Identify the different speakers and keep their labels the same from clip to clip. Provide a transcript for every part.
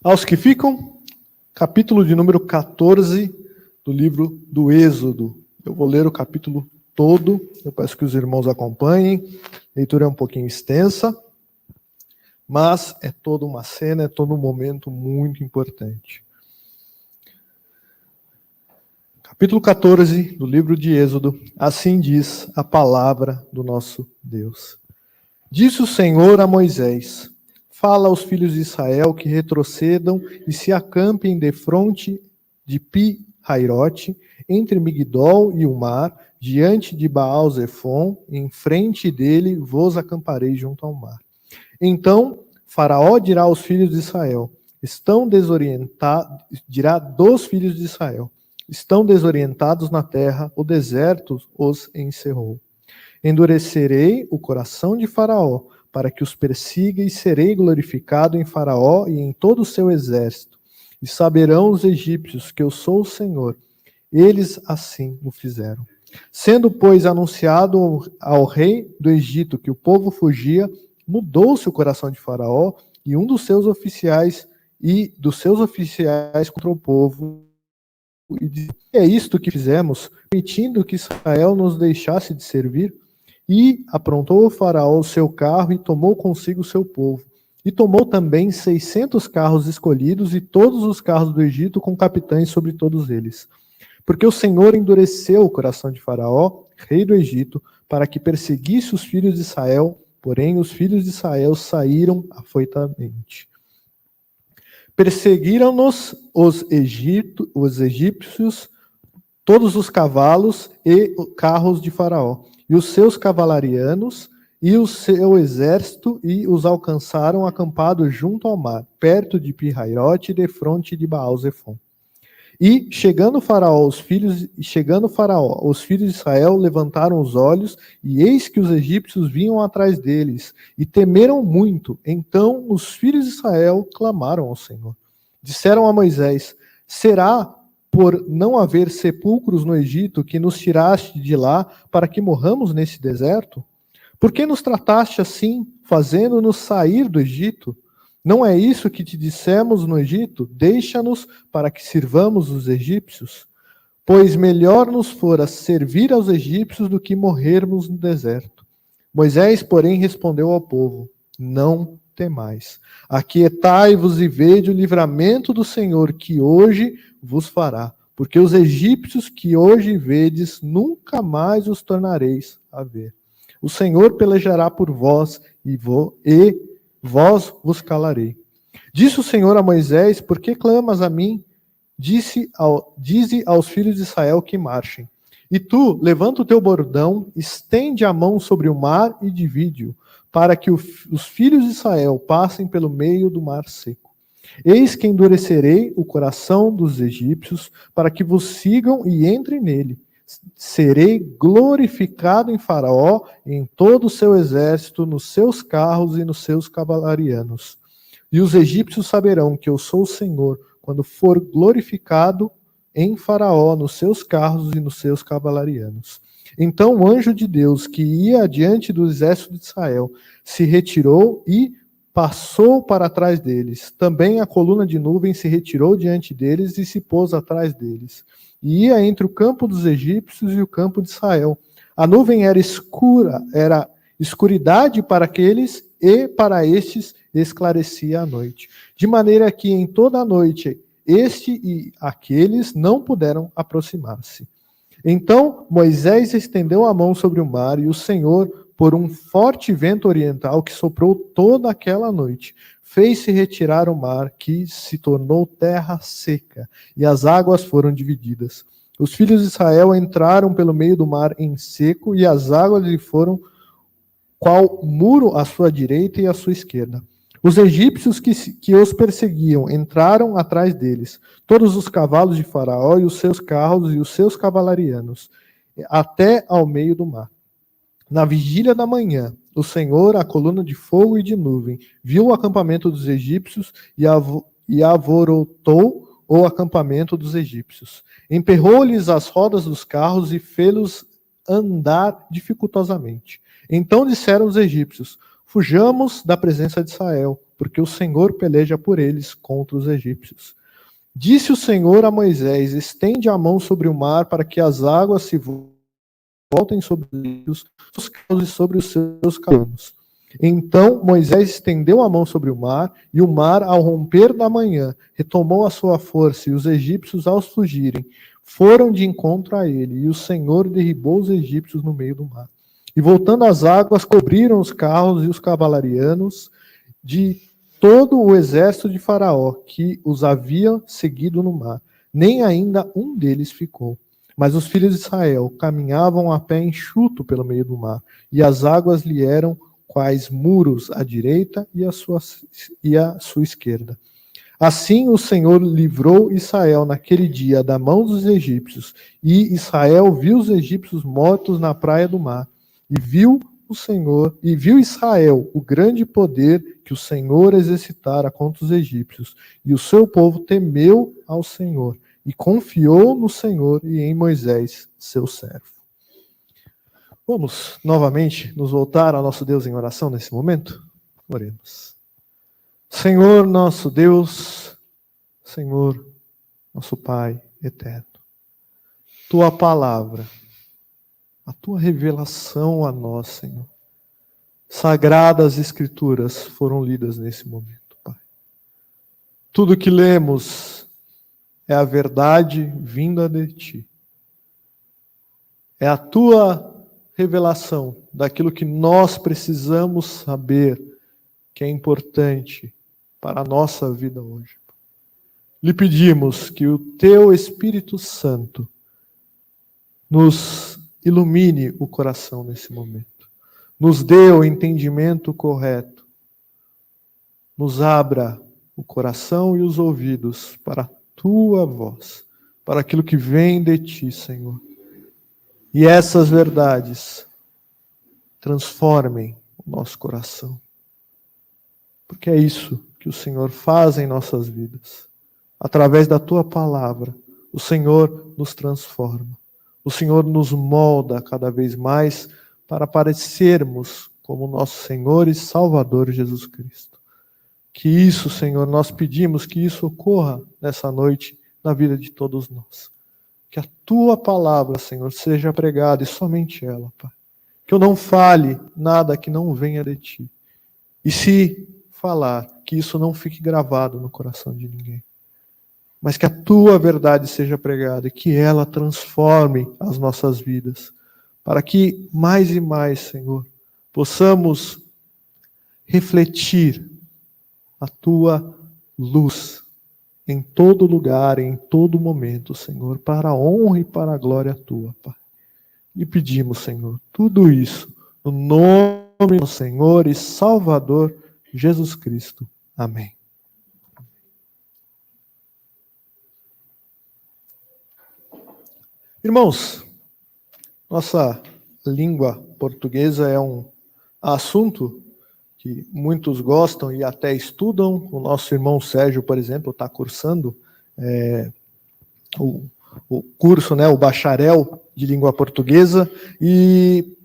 Speaker 1: Aos que ficam, capítulo de número 14 do livro do Êxodo. Eu vou ler o capítulo todo, eu peço que os irmãos acompanhem. A leitura é um pouquinho extensa, mas é toda uma cena, é todo um momento muito importante. Capítulo 14 do livro de Êxodo, assim diz a palavra do nosso Deus. Disse o Senhor a Moisés: fala aos filhos de Israel que retrocedam e se acampem defronte de Pi-Hairote, entre Migdol e o mar, diante de Baal-Zefon, em frente dele vos acamparei junto ao mar. Então Faraó dirá aos filhos de Israel, dirá dos filhos de Israel, estão desorientados na terra, o deserto os encerrou. Endurecerei o coração de Faraó, para que os persiga, e serei glorificado em Faraó e em todo o seu exército. E saberão os egípcios que eu sou o Senhor. Eles assim o fizeram. Sendo, pois, anunciado ao rei do Egito que o povo fugia, mudou-se o coração de Faraó e um dos seus oficiais contra o povo. E disse: é isto que fizemos, permitindo que Israel nos deixasse de servir? E aprontou o Faraó o seu carro e tomou consigo o seu povo. E tomou também 600 carros escolhidos e todos os carros do Egito com capitães sobre todos eles. Porque o Senhor endureceu o coração de Faraó, rei do Egito, para que perseguisse os filhos de Israel, porém os filhos de Israel saíram afoitamente. Perseguiram-nos os egípcios, todos os cavalos e carros de Faraó, e os seus cavalarianos, e o seu exército, e os alcançaram acampados junto ao mar, perto de Pi-Hairote, defronte de Baal-Zefon. E, chegando Faraó, os filhos de Israel levantaram os olhos, e eis que os egípcios vinham atrás deles, e temeram muito. Então os filhos de Israel clamaram ao Senhor. Disseram a Moisés: será por não haver sepulcros no Egito que nos tiraste de lá para que morramos nesse deserto? Por que nos trataste assim, fazendo-nos sair do Egito? Não é isso que te dissemos no Egito? Deixa-nos para que sirvamos os egípcios? Pois melhor nos fora servir aos egípcios do que morrermos no deserto. Moisés, porém, respondeu ao povo: não temais. Aquietai-vos e vede o livramento do Senhor que hoje vos fará, porque os egípcios que hoje vedes, nunca mais os tornareis a ver. O Senhor pelejará por vós e vós vos calarei. Disse o Senhor a Moisés: por que clamas a mim? Dize aos filhos de Israel que marchem. E tu, levanta o teu bordão, estende a mão sobre o mar e divide-o, para que os filhos de Israel passem pelo meio do mar seco. Eis que endurecerei o coração dos egípcios, para que vos sigam e entrem nele. Serei glorificado em Faraó, em todo o seu exército, nos seus carros e nos seus cavalarianos. E os egípcios saberão que eu sou o Senhor, quando for glorificado em Faraó, nos seus carros e nos seus cavalarianos. Então o anjo de Deus, que ia adiante do exército de Israel, se retirou e passou para trás deles. Também a coluna de nuvem se retirou diante deles e se pôs atrás deles. E ia entre o campo dos egípcios e o campo de Israel. A nuvem era escura, era escuridade para aqueles, e para estes esclarecia a noite. De maneira que em toda a noite este e aqueles não puderam aproximar-se. Então Moisés estendeu a mão sobre o mar, e o Senhor, por um forte vento oriental que soprou toda aquela noite, fez-se retirar o mar, que se tornou terra seca, e as águas foram divididas. Os filhos de Israel entraram pelo meio do mar em seco, e as águas lhe foram qual muro à sua direita e à sua esquerda. Os egípcios que os perseguiam entraram atrás deles, todos os cavalos de Faraó e os seus carros e os seus cavalarianos, até ao meio do mar. Na vigília da manhã, o Senhor, a coluna de fogo e de nuvem, viu o acampamento dos egípcios e alvorotou o acampamento dos egípcios. Emperrou-lhes as rodas dos carros e fê-los andar dificultosamente. Então disseram os egípcios: fujamos da presença de Israel, porque o Senhor peleja por eles contra os egípcios. Disse o Senhor a Moisés: estende a mão sobre o mar para que as águas se voltem sobre os seus carros e sobre os seus cavalos. Então Moisés estendeu a mão sobre o mar, e o mar, ao romper da manhã, retomou a sua força, e os egípcios, ao fugirem, foram de encontro a ele, e o Senhor derribou os egípcios no meio do mar. E voltando as águas, cobriram os carros e os cavalarianos de todo o exército de Faraó, que os havia seguido no mar. Nem ainda um deles ficou. Mas os filhos de Israel caminhavam a pé enxuto pelo meio do mar, e as águas lhe eram quais muros à direita e à sua esquerda. Assim o Senhor livrou Israel naquele dia da mão dos egípcios, e Israel viu os egípcios mortos na praia do mar, e viu Israel o grande poder que o Senhor exercitara contra os egípcios, e o seu povo temeu ao Senhor, e confiou no Senhor e em Moisés, seu servo. Vamos novamente nos voltar ao nosso Deus em oração nesse momento? Oremos. Senhor nosso Deus, Senhor nosso Pai eterno, Tua palavra, a Tua revelação a nós, Senhor, sagradas Escrituras foram lidas nesse momento, Pai. Tudo que lemos é a verdade vinda de Ti. É a Tua revelação daquilo que nós precisamos saber, que é importante para a nossa vida hoje. Lhe pedimos que o Teu Espírito Santo nos ilumine o coração nesse momento, nos dê o entendimento correto, nos abra o coração e os ouvidos para a Tua voz, para aquilo que vem de Ti, Senhor. E essas verdades transformem o nosso coração. Porque é isso que o Senhor faz em nossas vidas. Através da Tua palavra, o Senhor nos transforma. O Senhor nos molda cada vez mais para parecermos como nosso Senhor e Salvador Jesus Cristo. Que isso, Senhor, nós pedimos que isso ocorra nessa noite na vida de todos nós. Que a Tua palavra, Senhor, seja pregada e somente ela, Pai. Que eu não fale nada que não venha de Ti. E se falar, que isso não fique gravado no coração de ninguém. Mas que a Tua verdade seja pregada e que ela transforme as nossas vidas. Para que mais e mais, Senhor, possamos refletir a Tua luz em todo lugar, em todo momento, Senhor, para a honra e para a glória Tua, Pai. E pedimos, Senhor, tudo isso no nome do Senhor e Salvador Jesus Cristo. Amém. Irmãos, nossa língua portuguesa é um assunto que muitos gostam e até estudam. O nosso irmão Sérgio, por exemplo, está cursando o curso, né, o bacharel de língua portuguesa. E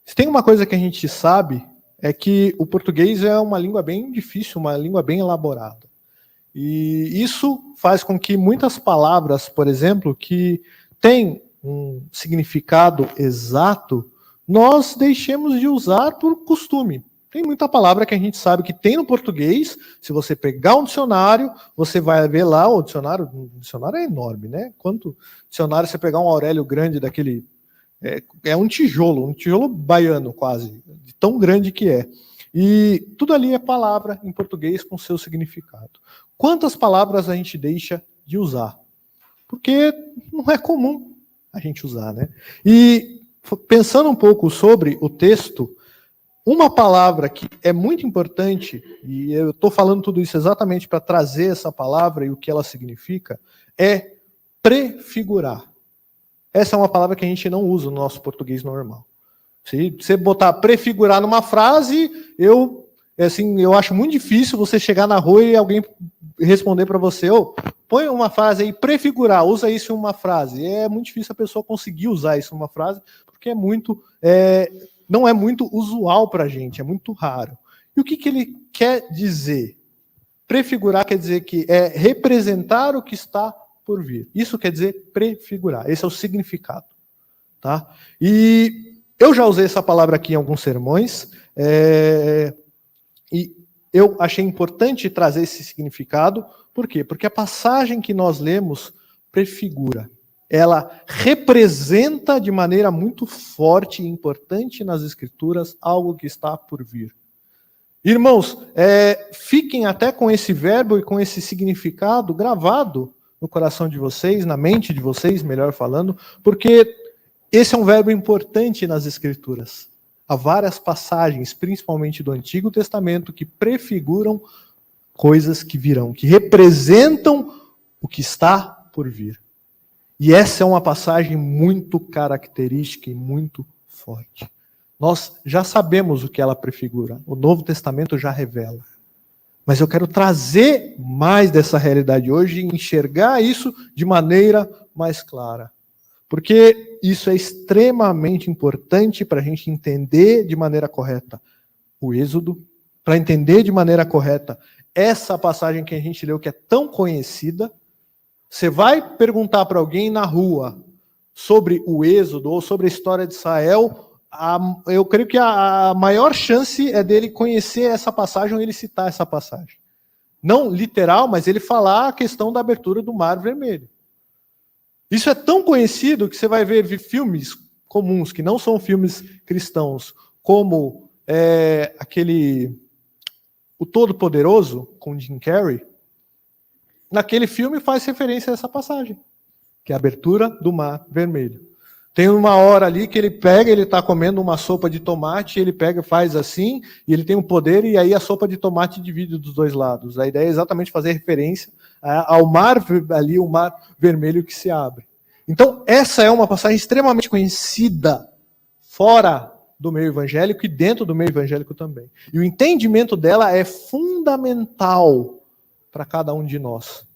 Speaker 1: se tem uma coisa que a gente sabe, é que o português é uma língua bem difícil, uma língua bem elaborada. E isso faz com que muitas palavras, por exemplo, que têm um significado exato, nós deixemos de usar por costume. Tem muita palavra que a gente sabe que tem no português. Se você pegar um dicionário, você vai ver lá, o dicionário é enorme, né? Quanto dicionário, você pegar um Aurélio grande daquele... É um tijolo baiano quase, de tão grande que é. E tudo ali é palavra em português com seu significado. Quantas palavras a gente deixa de usar? Porque não é comum a gente usar, né? E pensando um pouco sobre o texto, uma palavra que é muito importante, e eu estou falando tudo isso exatamente para trazer essa palavra e o que ela significa, é prefigurar. Essa é uma palavra que a gente não usa no nosso português normal. Se você botar prefigurar numa frase, eu acho muito difícil você chegar na rua e alguém responder para você, põe uma frase aí, prefigurar, usa isso em uma frase. É muito difícil a pessoa conseguir usar isso em uma frase, porque não é muito usual para a gente, é muito raro. E o que ele quer dizer? Prefigurar quer dizer que é representar o que está por vir. Isso quer dizer prefigurar. Esse é o significado. Tá? E eu já usei essa palavra aqui em alguns sermões, e eu achei importante trazer esse significado. Por quê? Porque a passagem que nós lemos prefigura. Ela representa de maneira muito forte e importante nas Escrituras algo que está por vir. Irmãos, fiquem até com esse verbo e com esse significado gravado no coração de vocês, na mente de vocês, melhor falando, porque esse é um verbo importante nas Escrituras. Há várias passagens, principalmente do Antigo Testamento, que prefiguram coisas que virão, que representam o que está por vir. E essa é uma passagem muito característica e muito forte. Nós já sabemos o que ela prefigura, o Novo Testamento já revela. Mas eu quero trazer mais dessa realidade hoje e enxergar isso de maneira mais clara. Porque isso é extremamente importante para a gente entender de maneira correta o Êxodo, para entender de maneira correta essa passagem que a gente leu, que é tão conhecida. Você vai perguntar para alguém na rua sobre o Êxodo ou sobre a história de Israel, eu creio que a maior chance é dele conhecer essa passagem ou ele citar essa passagem. Não literal, mas ele falar a questão da abertura do Mar Vermelho. Isso é tão conhecido que você vai ver filmes comuns, que não são filmes cristãos, como O Todo-Poderoso, com Jim Carrey. Naquele filme faz referência a essa passagem, que é a abertura do Mar Vermelho. Tem uma hora ali que ele está comendo uma sopa de tomate, ele pega, faz assim, e ele tem um poder, e aí a sopa de tomate divide dos dois lados. A ideia é exatamente fazer referência ao mar ali, o Mar Vermelho que se abre. Então, essa é uma passagem extremamente conhecida fora do meio evangélico e dentro do meio evangélico também. E o entendimento dela é fundamental para cada um de nós.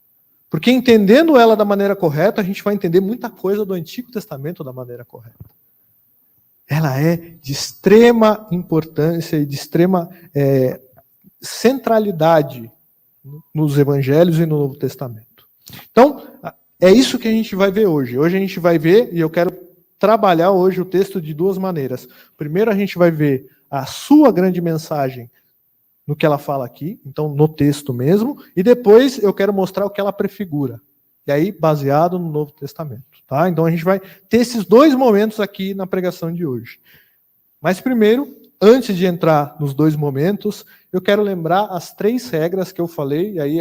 Speaker 1: Porque entendendo ela da maneira correta, a gente vai entender muita coisa do Antigo Testamento da maneira correta. Ela é de extrema importância e de extrema centralidade nos Evangelhos e no Novo Testamento. Então, é isso que a gente vai ver hoje. Hoje a gente vai ver, e eu quero trabalhar hoje o texto de duas maneiras. Primeiro, a gente vai ver a sua grande mensagem no que ela fala aqui, então no texto mesmo, e depois eu quero mostrar o que ela prefigura. E aí, baseado no Novo Testamento. Tá? Então a gente vai ter esses dois momentos aqui na pregação de hoje. Mas primeiro, antes de entrar nos dois momentos, eu quero lembrar as 3 regras que eu falei, e aí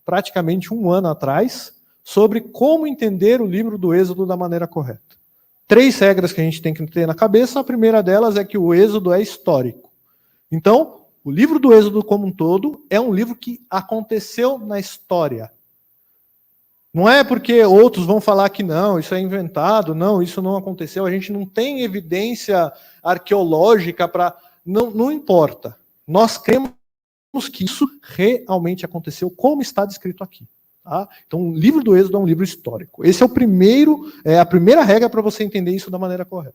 Speaker 1: praticamente 1 ano atrás, sobre como entender o livro do Êxodo da maneira correta. 3 regras que a gente tem que ter na cabeça. A primeira delas é que o Êxodo é histórico. Então, o livro do Êxodo como um todo é um livro que aconteceu na história. Não é porque outros vão falar que não, isso é inventado, não, isso não aconteceu, a gente não tem evidência arqueológica para... Não importa. Nós cremos que isso realmente aconteceu, como está descrito aqui. Tá? Então, o livro do Êxodo é um livro histórico. Esse é a primeira regra para você entender isso da maneira correta.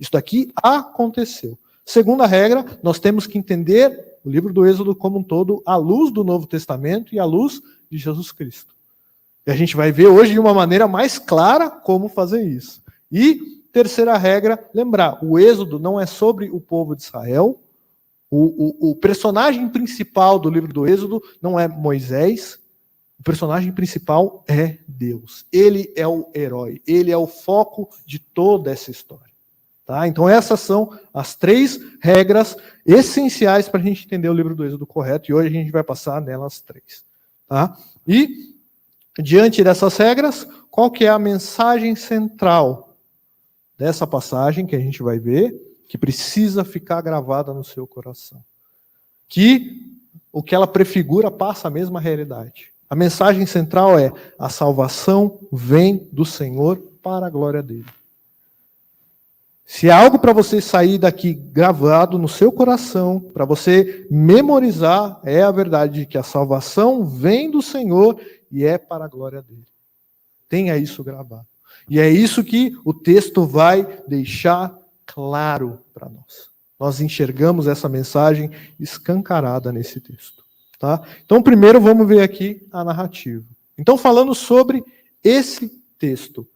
Speaker 1: Isso daqui aconteceu. Segunda regra, nós temos que entender o livro do Êxodo como um todo à luz do Novo Testamento e à luz de Jesus Cristo. E a gente vai ver hoje de uma maneira mais clara como fazer isso. E terceira regra, lembrar, o Êxodo não é sobre o povo de Israel. O personagem principal do livro do Êxodo não é Moisés. O personagem principal é Deus. Ele é o herói. Ele é o foco de toda essa história. Tá? Então essas são as 3 regras essenciais para a gente entender o livro do Êxodo correto, e hoje a gente vai passar nelas 3. Tá? E, diante dessas regras, qual que é a mensagem central dessa passagem que a gente vai ver, que precisa ficar gravada no seu coração? Que o que ela prefigura passa a mesma realidade. A mensagem central é: a salvação vem do Senhor para a glória dele. Se há algo para você sair daqui gravado no seu coração, para você memorizar, é a verdade de que a salvação vem do Senhor e é para a glória dele. Tenha isso gravado. E é isso que o texto vai deixar claro para nós. Nós enxergamos essa mensagem escancarada nesse texto. Tá? Então, primeiro vamos ver aqui a narrativa. Então, falando sobre esse texto,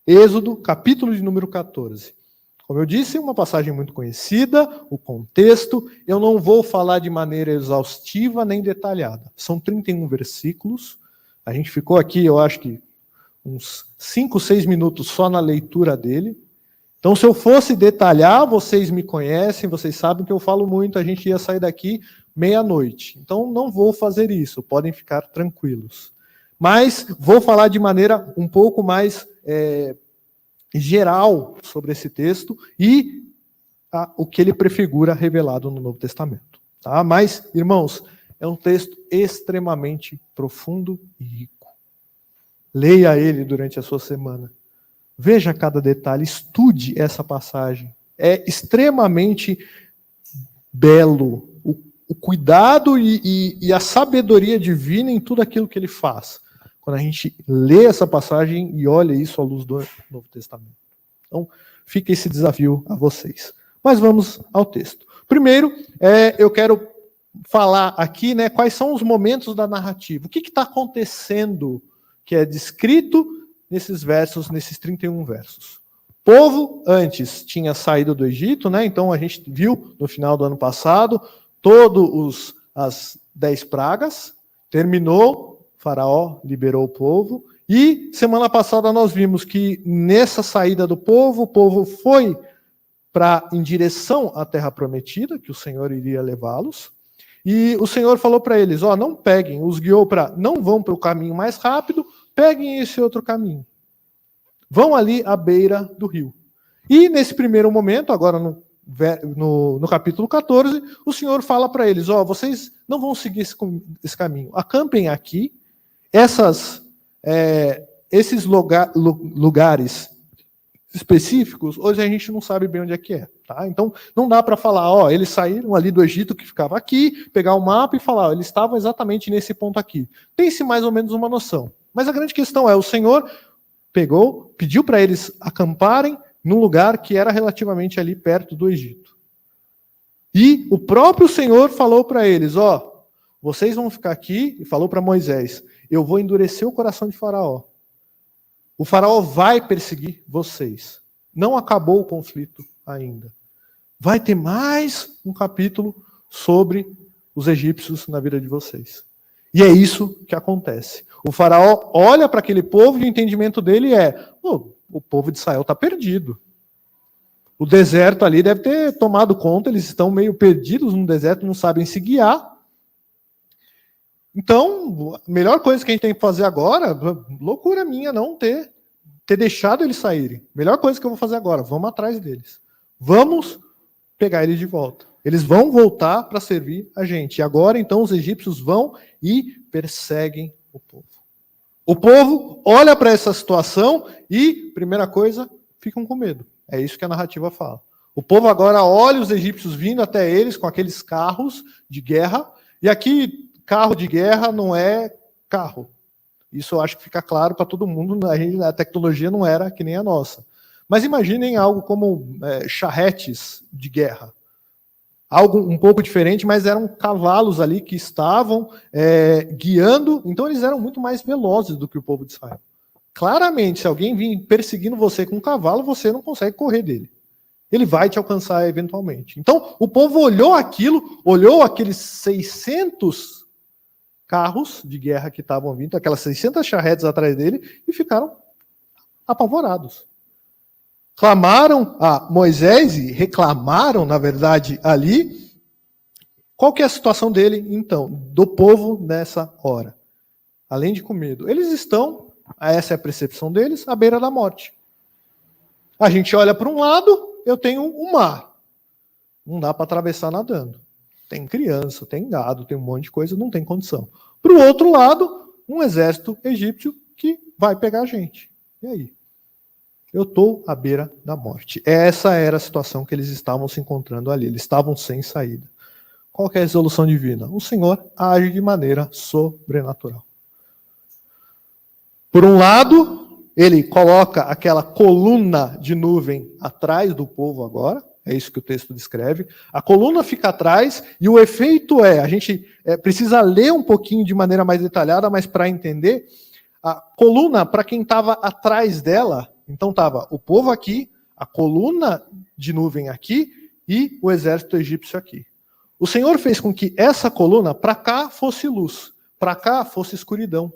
Speaker 1: Êxodo, capítulo de número 14. Como eu disse, uma passagem muito conhecida, o contexto. Eu não vou falar de maneira exaustiva nem detalhada. São 31 versículos. A gente ficou aqui, eu acho que uns 5, 6 minutos só na leitura dele. Então, se eu fosse detalhar, vocês me conhecem, vocês sabem que eu falo muito, a gente ia sair daqui meia-noite. Então, não vou fazer isso, podem ficar tranquilos. Mas vou falar de maneira um pouco mais geral sobre esse texto e o que ele prefigura revelado no Novo Testamento. Tá? Mas, irmãos, é um texto extremamente profundo e rico. Leia ele durante a sua semana. Veja cada detalhe, estude essa passagem. É extremamente belo o cuidado e a sabedoria divina em tudo aquilo que ele faz. Quando a gente lê essa passagem e olha isso à luz do Novo Testamento. Então, fica esse desafio a vocês. Mas vamos ao texto. Primeiro, eu quero falar aqui, né, quais são os momentos da narrativa. O que está acontecendo que é descrito nesses versos, nesses 31 versos. O povo antes tinha saído do Egito, né? Então a gente viu no final do ano passado as 10 pragas, terminou, Faraó liberou o povo, e semana passada nós vimos que nessa saída do povo, o povo foi em direção à terra prometida, que o Senhor iria levá-los, e o Senhor falou para eles, não peguem, os guiou não vão para o caminho mais rápido, peguem esse outro caminho. Vão ali à beira do rio. E nesse primeiro momento, agora no capítulo 14, o Senhor fala para eles, vocês não vão seguir esse caminho. Acampem aqui. Esses lugares específicos, hoje a gente não sabe bem onde é que é. Tá? Então, não dá para falar, eles saíram ali do Egito, que ficava aqui, pegar o mapa e falar, eles estavam exatamente nesse ponto aqui. Tem-se mais ou menos uma noção. Mas a grande questão o Senhor pediu para eles acamparem num lugar que era relativamente ali perto do Egito. E o próprio Senhor falou para eles, vocês vão ficar aqui, e falou para Moisés, eu vou endurecer o coração de Faraó. O Faraó vai perseguir vocês. Não acabou o conflito ainda. Vai ter mais um capítulo sobre os egípcios na vida de vocês. E é isso que acontece. O Faraó olha para aquele povo e o entendimento dele o povo de Israel está perdido. O deserto ali deve ter tomado conta, eles estão meio perdidos no deserto, não sabem se guiar. Então, a melhor coisa que a gente tem que fazer agora, loucura minha não ter deixado eles saírem. Melhor coisa que eu vou fazer agora, vamos atrás deles. Vamos pegar eles de volta. Eles vão voltar para servir a gente. E agora, então, os egípcios vão e perseguem o povo. O povo olha para essa situação e, primeira coisa, ficam com medo. É isso que a narrativa fala. O povo agora olha os egípcios vindo até eles com aqueles carros de guerra. E aqui, carro de guerra não é carro. Isso eu acho que fica claro para todo mundo. A tecnologia não era que nem a nossa. Mas imaginem algo como charretes de guerra. Algo um pouco diferente, mas eram cavalos ali que estavam guiando, então eles eram muito mais velozes do que o povo de Israel. Claramente, se alguém vir perseguindo você com um cavalo, você não consegue correr dele. Ele vai te alcançar eventualmente. Então, o povo olhou aqueles 600 carros de guerra que estavam vindo, aquelas 600 charretes atrás dele, e ficaram apavorados. Clamaram a Moisés e reclamaram, na verdade, ali. Qual que é a situação dele, então, do povo nessa hora? Além de com medo. Eles estão, essa é a percepção deles, à beira da morte. A gente olha para um lado, eu tenho um mar. Não dá para atravessar nadando. Tem criança, tem gado, tem um monte de coisa, não tem condição. Para o outro lado, um exército egípcio que vai pegar a gente. E aí? Eu estou à beira da morte. Essa era a situação que eles estavam se encontrando ali. Eles estavam sem saída. Qual que é a resolução divina? O Senhor age de maneira sobrenatural. Por um lado, ele coloca aquela coluna de nuvem atrás do povo agora. é isso que o texto descreve. A coluna fica atrás e o efeito a gente precisa ler um pouquinho de maneira mais detalhada, mas para entender, a coluna, para quem estava atrás dela, então estava o povo aqui, a coluna de nuvem aqui e o exército egípcio aqui. O Senhor fez com que essa coluna, para cá fosse luz, para cá fosse escuridão.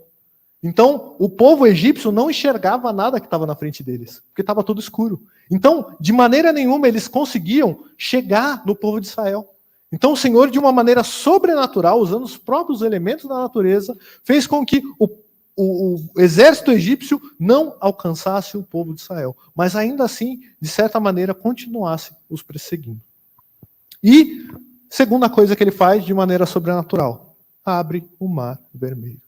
Speaker 1: Então, o povo egípcio não enxergava nada que estava na frente deles, porque estava tudo escuro. Então, de maneira nenhuma, eles conseguiam chegar no povo de Israel. Então, o Senhor, de uma maneira sobrenatural, usando os próprios elementos da natureza, fez com que o exército egípcio não alcançasse o povo de Israel, mas ainda assim, de certa maneira, continuasse os perseguindo. E, segunda coisa que ele faz de maneira sobrenatural, abre o mar vermelho.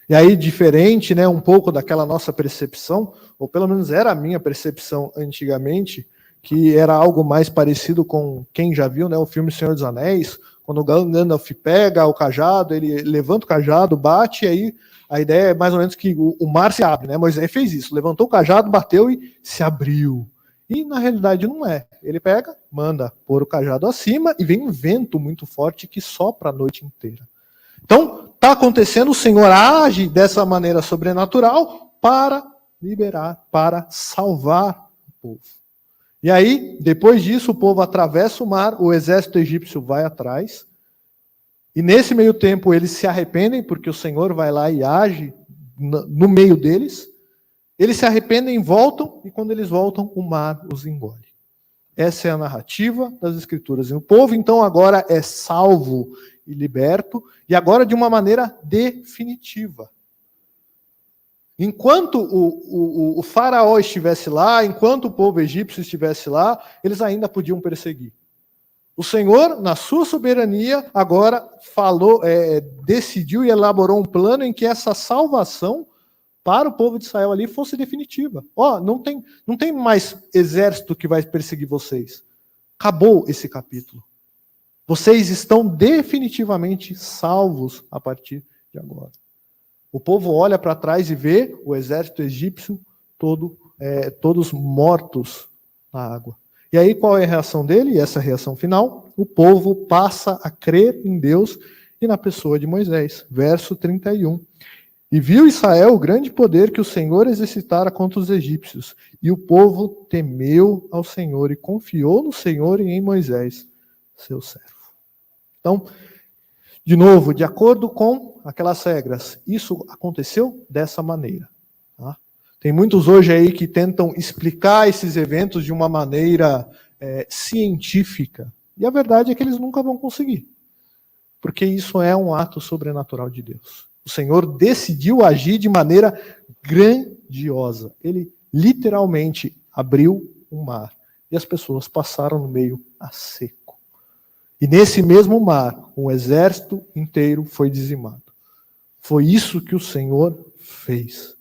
Speaker 1: E aí, diferente, um pouco daquela nossa percepção, ou pelo menos era a minha percepção antigamente, que era algo mais parecido com quem já viu o filme Senhor dos Anéis, quando o Gandalf pega o cajado, ele levanta o cajado, bate, e aí a ideia é mais ou menos que o mar se abre, Moisés fez isso, levantou o cajado, bateu e se abriu. E na realidade não é. Ele pega, manda pôr o cajado acima e vem um vento muito forte que sopra a noite inteira. Então, está acontecendo, o Senhor age dessa maneira sobrenatural para liberar, para salvar o povo. E aí, depois disso, o povo atravessa o mar, o exército egípcio vai atrás, e nesse meio tempo eles se arrependem, porque o Senhor vai lá e age no meio deles, eles se arrependem, voltam, e quando eles voltam, o mar os engole. Essa é a narrativa das Escrituras. E o povo, então, agora é salvo e liberto, e agora de uma maneira definitiva. Enquanto o faraó estivesse lá, enquanto o povo egípcio estivesse lá, eles ainda podiam perseguir. O Senhor, na sua soberania, agora decidiu e elaborou um plano em que essa salvação para o povo de Israel ali fosse definitiva. Não tem mais exército que vai perseguir vocês. Acabou esse capítulo. Vocês estão definitivamente salvos a partir de agora. O povo olha para trás e vê o exército egípcio todos mortos na água. E aí qual é a reação dele? E essa reação final, o povo passa a crer em Deus e na pessoa de Moisés. Verso 31. E viu Israel o grande poder que o Senhor exercitara contra os egípcios. E o povo temeu ao Senhor e confiou no Senhor e em Moisés, seu servo. Então, de novo, de acordo com aquelas regras, isso aconteceu dessa maneira. Tá? Tem muitos hoje aí que tentam explicar esses eventos de uma maneira científica. E a verdade é que eles nunca vão conseguir. Porque isso é um ato sobrenatural de Deus. O Senhor decidiu agir de maneira grandiosa. Ele literalmente abriu o mar. E as pessoas passaram no meio a seco. E nesse mesmo mar, um exército inteiro foi dizimado. Foi isso que o Senhor fez.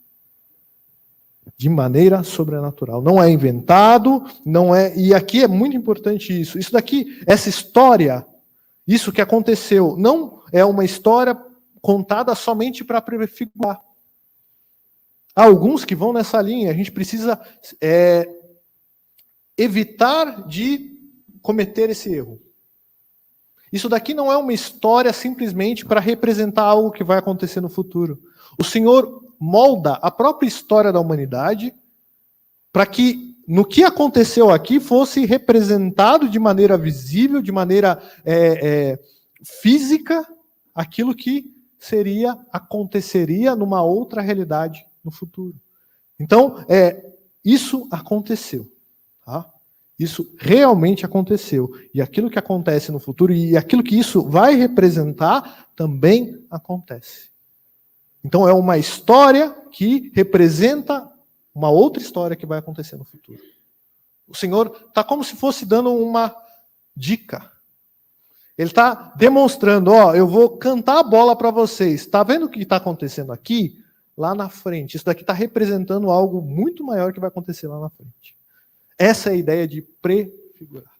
Speaker 1: De maneira sobrenatural. Não é inventado, não é. E aqui é muito importante isso. Isso daqui, essa história, isso que aconteceu, não é uma história contada somente para prefigurar. Há alguns que vão nessa linha. A gente precisa evitar de cometer esse erro. Isso daqui não é uma história simplesmente para representar algo que vai acontecer no futuro. O Senhor molda a própria história da humanidade para que, no que aconteceu aqui, fosse representado de maneira visível, de maneira física, aquilo que aconteceria numa outra realidade no futuro. Então, isso aconteceu. Tá? Isso realmente aconteceu. E aquilo que acontece no futuro e aquilo que isso vai representar também acontece. Então é uma história que representa uma outra história que vai acontecer no futuro. O Senhor está como se fosse dando uma dica. Ele está demonstrando, eu vou cantar a bola para vocês. Está vendo o que está acontecendo aqui? Lá na frente. Isso daqui está representando algo muito maior que vai acontecer lá na frente. Essa é a ideia de prefigurar.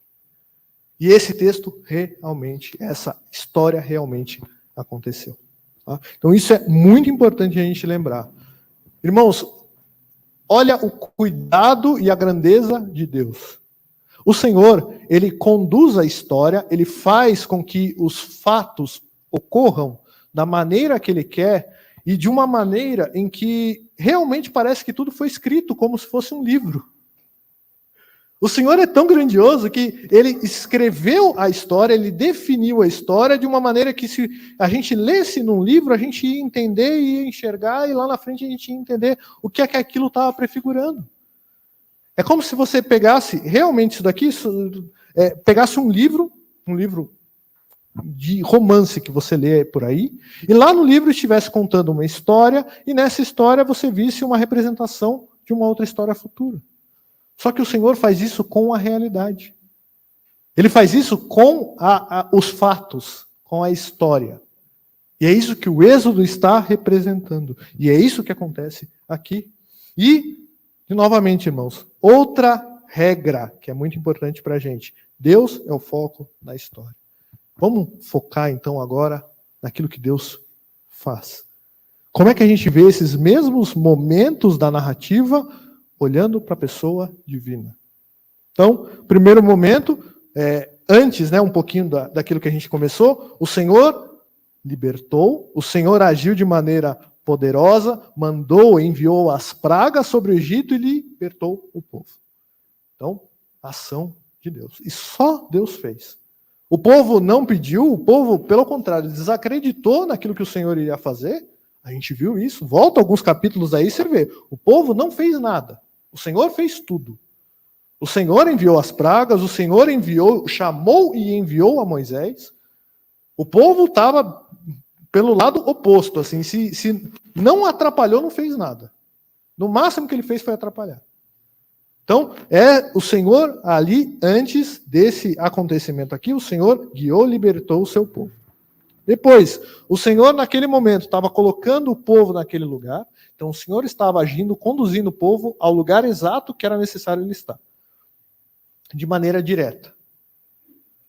Speaker 1: E esse texto realmente, essa história realmente aconteceu. Tá? Então isso é muito importante a gente lembrar. Irmãos, olha o cuidado e a grandeza de Deus. O Senhor, ele conduz a história, ele faz com que os fatos ocorram da maneira que ele quer e de uma maneira em que realmente parece que tudo foi escrito como se fosse um livro. O Senhor é tão grandioso que ele escreveu a história, ele definiu a história de uma maneira que, se a gente lesse num livro, a gente ia entender, ia enxergar, e lá na frente a gente ia entender o que é que aquilo estava prefigurando. É como se você pegasse realmente isso daqui, pegasse um livro de romance que você lê por aí, e lá no livro estivesse contando uma história, e nessa história você visse uma representação de uma outra história futura. Só que o Senhor faz isso com a realidade. Ele faz isso com os fatos, com a história. E é isso que o Êxodo está representando. E é isso que acontece aqui. E, novamente, irmãos, outra regra que é muito importante para a gente. Deus é o foco da história. Vamos focar, então, agora naquilo que Deus faz. Como é que a gente vê esses mesmos momentos da narrativa olhando para a pessoa divina? Então, primeiro momento, antes, um pouquinho daquilo que a gente começou, o Senhor libertou, o Senhor agiu de maneira poderosa, enviou as pragas sobre o Egito e libertou o povo. Então, ação de Deus. E só Deus fez. O povo não pediu, o povo, pelo contrário, desacreditou naquilo que o Senhor iria fazer. A gente viu isso. Volta alguns capítulos aí, você vê. O povo não fez nada. O Senhor fez tudo. O Senhor enviou as pragas, o Senhor chamou e enviou a Moisés. O povo estava pelo lado oposto, assim, se não atrapalhou, não fez nada. No máximo que ele fez foi atrapalhar. Então, o Senhor ali, antes desse acontecimento aqui, o Senhor guiou, libertou o seu povo. Depois, o Senhor naquele momento estava colocando o povo naquele lugar, então o Senhor estava agindo, conduzindo o povo ao lugar exato que era necessário ele estar, de maneira direta.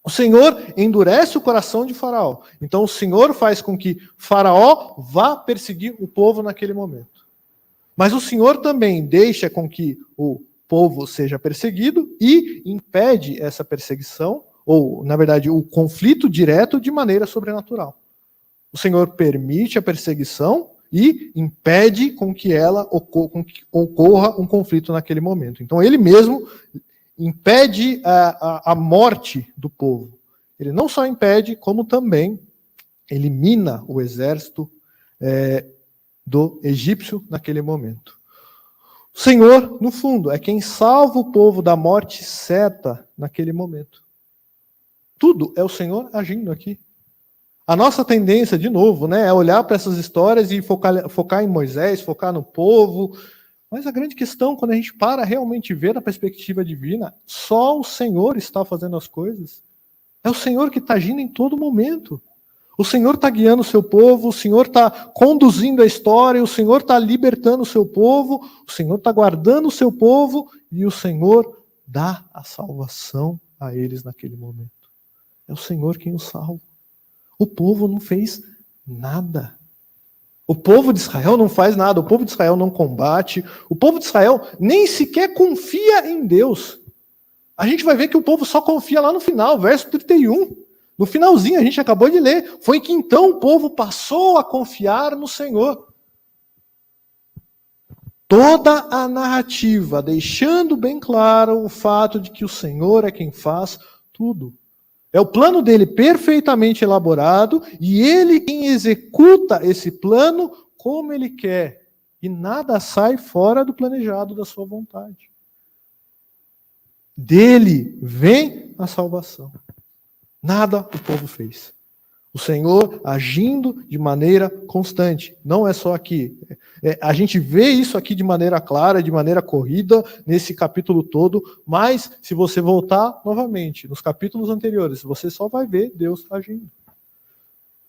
Speaker 1: O Senhor endurece o coração de Faraó, então o Senhor faz com que Faraó vá perseguir o povo naquele momento. Mas o Senhor também deixa com que o povo seja perseguido e impede essa perseguição, ou, na verdade, o conflito direto de maneira sobrenatural. O Senhor permite a perseguição e impede com que ocorra um conflito naquele momento. Então, ele mesmo impede a morte do povo. Ele não só impede, como também elimina o exército do egípcio naquele momento. O Senhor, no fundo, é quem salva o povo da morte certa naquele momento. Tudo é o Senhor agindo aqui. A nossa tendência, de novo, é olhar para essas histórias e focar em Moisés, focar no povo. Mas a grande questão, quando a gente para realmente ver a perspectiva divina, só o Senhor está fazendo as coisas. É o Senhor que está agindo em todo momento. O Senhor está guiando o seu povo, o Senhor está conduzindo a história, o Senhor está libertando o seu povo, o Senhor está guardando o seu povo e o Senhor dá a salvação a eles naquele momento. É o Senhor quem os salva. O povo não fez nada. O povo de Israel não faz nada, o povo de Israel não combate, o povo de Israel nem sequer confia em Deus. A gente vai ver que o povo só confia lá no final, verso 31. No finalzinho, a gente acabou de ler, foi que então o povo passou a confiar no Senhor. Toda a narrativa, deixando bem claro o fato de que o Senhor é quem faz tudo. É o plano dele perfeitamente elaborado e ele quem executa esse plano como ele quer. E nada sai fora do planejado da sua vontade. Dele vem a salvação. Nada o povo fez. O Senhor agindo de maneira constante. Não é só aqui. A gente vê isso aqui de maneira clara, de maneira corrida, nesse capítulo todo, mas se você voltar novamente, nos capítulos anteriores, você só vai ver Deus agindo.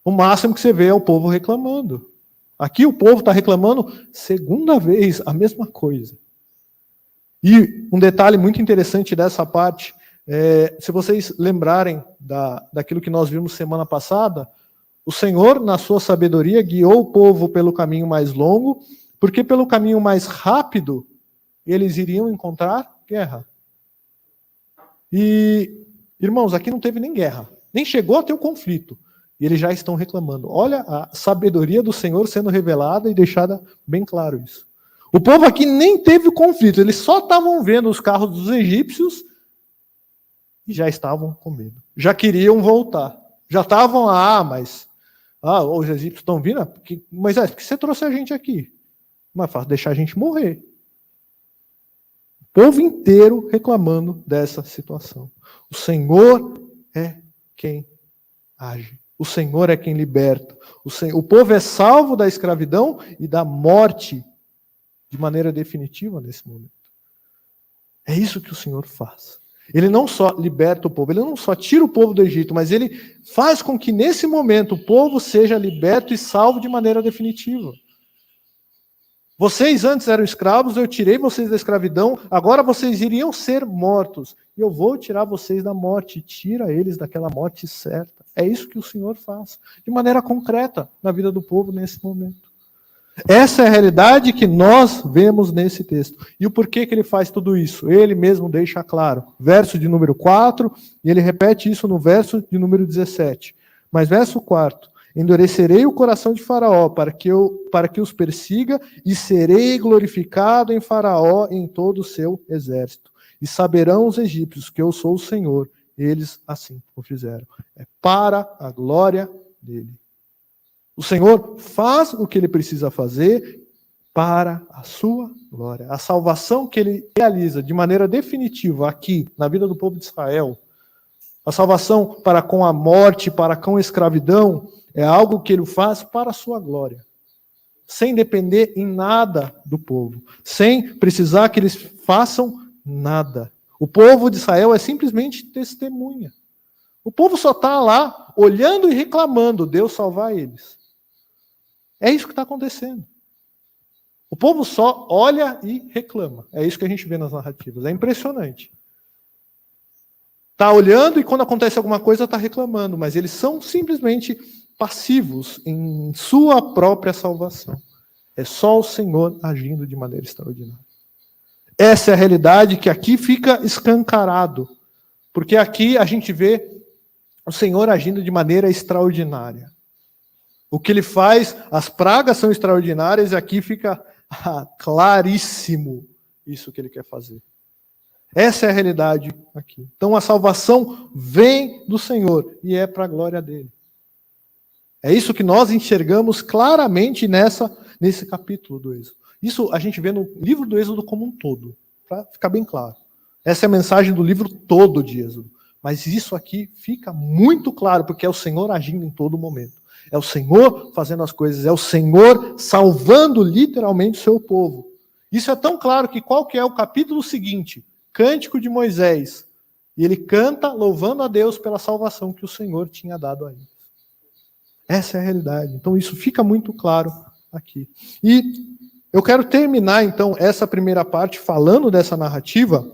Speaker 1: O máximo que você vê é o povo reclamando. Aqui o povo está reclamando segunda vez a mesma coisa. E um detalhe muito interessante dessa parte, se vocês lembrarem daquilo que nós vimos semana passada, o Senhor, na sua sabedoria, guiou o povo pelo caminho mais longo, porque pelo caminho mais rápido eles iriam encontrar guerra. E, irmãos, aqui não teve nem guerra, nem chegou a ter o conflito. E eles já estão reclamando. Olha a sabedoria do Senhor sendo revelada e deixada bem claro isso. O povo aqui nem teve conflito, eles só estavam vendo os carros dos egípcios e já estavam com medo. Já queriam voltar. Já estavam lá, mas os egípcios estão vindo, mas por que você trouxe a gente aqui? Mas fácil deixar a gente morrer. O povo inteiro reclamando dessa situação. O Senhor é quem age. O Senhor é quem liberta. O povo é salvo da escravidão e da morte de maneira definitiva nesse momento. É isso que o Senhor faz. Ele não só liberta o povo, ele não só tira o povo do Egito, mas ele faz com que nesse momento o povo seja liberto e salvo de maneira definitiva. Vocês antes eram escravos, eu tirei vocês da escravidão, agora vocês iriam ser mortos. E eu vou tirar vocês da morte, tira eles daquela morte certa. É isso que o Senhor faz, de maneira concreta, na vida do povo nesse momento. Essa é a realidade que nós vemos nesse texto. E o porquê que ele faz tudo isso? Ele mesmo deixa claro. Verso de número 4, e ele repete isso no verso de número 17. Mas verso 4, endurecerei o coração de Faraó para que os persiga e serei glorificado em Faraó e em todo o seu exército. E saberão os egípcios que eu sou o Senhor. Eles assim o fizeram. É para a glória dele. O Senhor faz o que ele precisa fazer para a sua glória. A salvação que ele realiza de maneira definitiva aqui, na vida do povo de Israel, a salvação para com a morte, para com a escravidão, é algo que ele faz para a sua glória. Sem depender em nada do povo. Sem precisar que eles façam nada. O povo de Israel é simplesmente testemunha. O povo só está lá olhando e reclamando Deus salvar eles. É isso que está acontecendo. O povo só olha e reclama. É isso que a gente vê nas narrativas. É impressionante. Está olhando e quando acontece alguma coisa está reclamando, mas eles são simplesmente passivos em sua própria salvação. É só o Senhor agindo de maneira extraordinária. Essa é a realidade que aqui fica escancarado, porque aqui a gente vê o Senhor agindo de maneira extraordinária. O que ele faz, as pragas são extraordinárias e aqui fica claríssimo isso que ele quer fazer. Essa é a realidade aqui. Então a salvação vem do Senhor e é para a glória dele. É isso que nós enxergamos claramente nesse capítulo do Êxodo. Isso a gente vê no livro do Êxodo como um todo, para ficar bem claro. Essa é a mensagem do livro todo de Êxodo. Mas isso aqui fica muito claro, porque é o Senhor agindo em todo momento. É o Senhor fazendo as coisas, é o Senhor salvando literalmente o seu povo. Isso é tão claro que qual que é o capítulo seguinte? Cântico de Moisés. E ele canta louvando a Deus pela salvação que o Senhor tinha dado a eles. Essa é a realidade. Então isso fica muito claro aqui. E eu quero terminar então essa primeira parte falando dessa narrativa,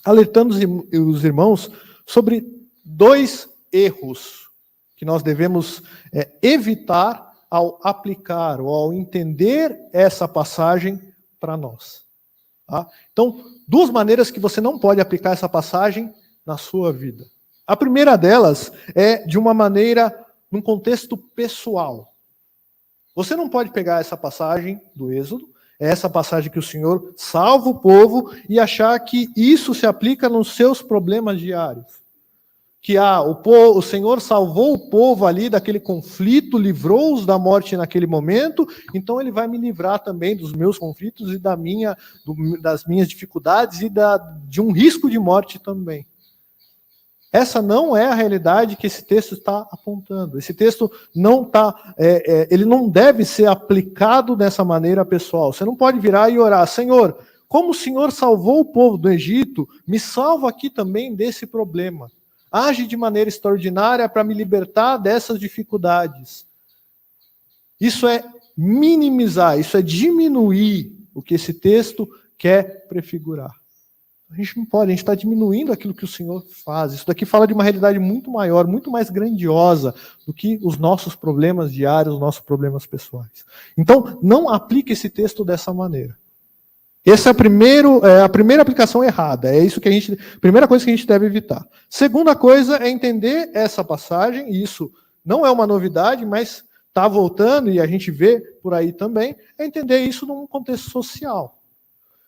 Speaker 1: alertando os irmãos sobre 2 erros que nós devemos evitar ao aplicar ou ao entender essa passagem para nós. Tá? Então, 2 maneiras que você não pode aplicar essa passagem na sua vida. A primeira delas é de uma maneira, num contexto pessoal. Você não pode pegar essa passagem do Êxodo, essa passagem que o Senhor salva o povo, e achar que isso se aplica nos seus problemas diários. Que o Senhor salvou o povo ali daquele conflito, livrou-os da morte naquele momento, então ele vai me livrar também dos meus conflitos e das minhas dificuldades e de um risco de morte também. Essa não é a realidade que esse texto está apontando. Esse texto não está, ele não deve ser aplicado dessa maneira pessoal. Você não pode virar e orar, Senhor, como o Senhor salvou o povo do Egito, me salva aqui também desse problema. Age de maneira extraordinária para me libertar dessas dificuldades. Isso é minimizar, isso é diminuir o que esse texto quer prefigurar. A gente não pode, a gente está diminuindo aquilo que o Senhor faz. Isso daqui fala de uma realidade muito maior, muito mais grandiosa do que os nossos problemas diários, os nossos problemas pessoais. Então, não aplique esse texto dessa maneira. Essa é a primeira aplicação errada. É isso que primeira coisa que a gente deve evitar. Segunda coisa é entender essa passagem, e isso não é uma novidade, mas está voltando, e a gente vê por aí também, é entender isso num contexto social.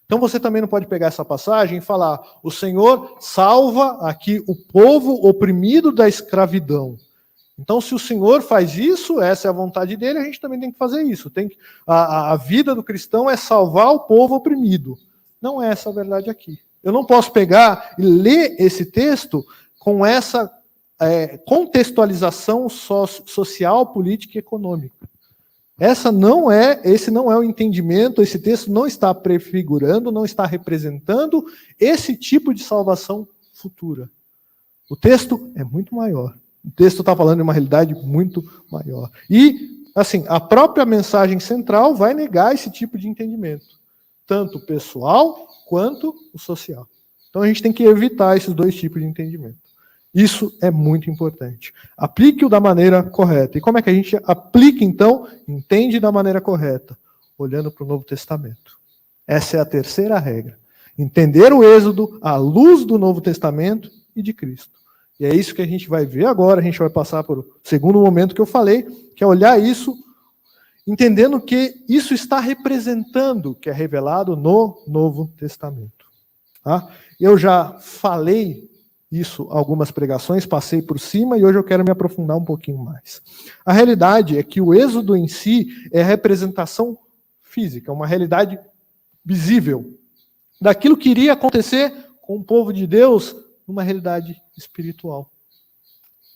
Speaker 1: Então você também não pode pegar essa passagem e falar, o Senhor salva aqui o povo oprimido da escravidão. Então, se o Senhor faz isso, essa é a vontade dele, a gente também tem que fazer isso. A vida do cristão é salvar o povo oprimido. Não é essa a verdade aqui. Eu não posso pegar e ler esse texto com essa contextualização social, política e econômica. Esse não é o entendimento, esse texto não está prefigurando, não está representando esse tipo de salvação futura. O texto é muito maior. O texto está falando de uma realidade muito maior. E, assim, a própria mensagem central vai negar esse tipo de entendimento, tanto o pessoal quanto o social. Então a gente tem que evitar esses dois tipos de entendimento. Isso é muito importante. Aplique-o da maneira correta. E como é que a gente aplica, então, entende da maneira correta? Olhando para o Novo Testamento. Essa é a terceira regra. Entender o Êxodo à luz do Novo Testamento e de Cristo. E é isso que a gente vai ver agora, a gente vai passar por o segundo momento que eu falei, que é olhar isso, entendendo que isso está representando o que é revelado no Novo Testamento. Tá? Eu já falei isso algumas pregações, passei por cima e hoje eu quero me aprofundar um pouquinho mais. A realidade é que o Êxodo em si é a representação física, uma realidade visível daquilo que iria acontecer com o povo de Deus numa realidade espiritual.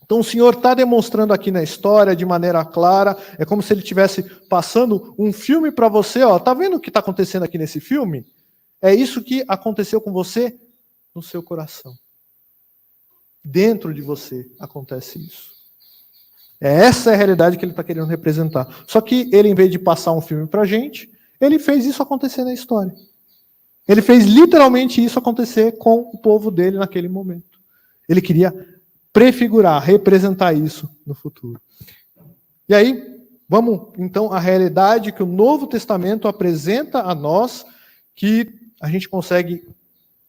Speaker 1: Então o Senhor está demonstrando aqui na história de maneira clara, é como se ele estivesse passando um filme para você, ó, tá vendo o que está acontecendo aqui nesse filme? É isso que aconteceu com você no seu coração. Dentro de você acontece isso. Essa é a realidade que ele está querendo representar. Só que ele, em vez de passar um filme para a gente, ele fez isso acontecer na história. Ele fez literalmente isso acontecer com o povo dele naquele momento. Ele queria prefigurar, representar isso no futuro. E aí, vamos então à realidade que o Novo Testamento apresenta a nós, que a gente consegue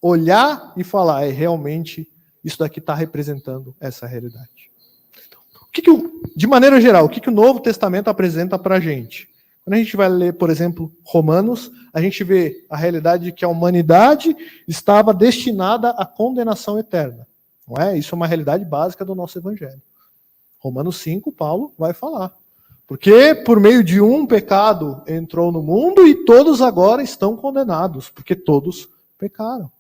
Speaker 1: olhar e falar, realmente isso daqui está representando essa realidade. De maneira geral, o que o Novo Testamento apresenta para a gente? Quando a gente vai ler, por exemplo, Romanos, a gente vê a realidade de que a humanidade estava destinada à condenação eterna. Não é? Isso é uma realidade básica do nosso evangelho. Romanos 5, Paulo vai falar. Porque por meio de um pecado entrou no mundo e todos agora estão condenados, porque todos pecaram.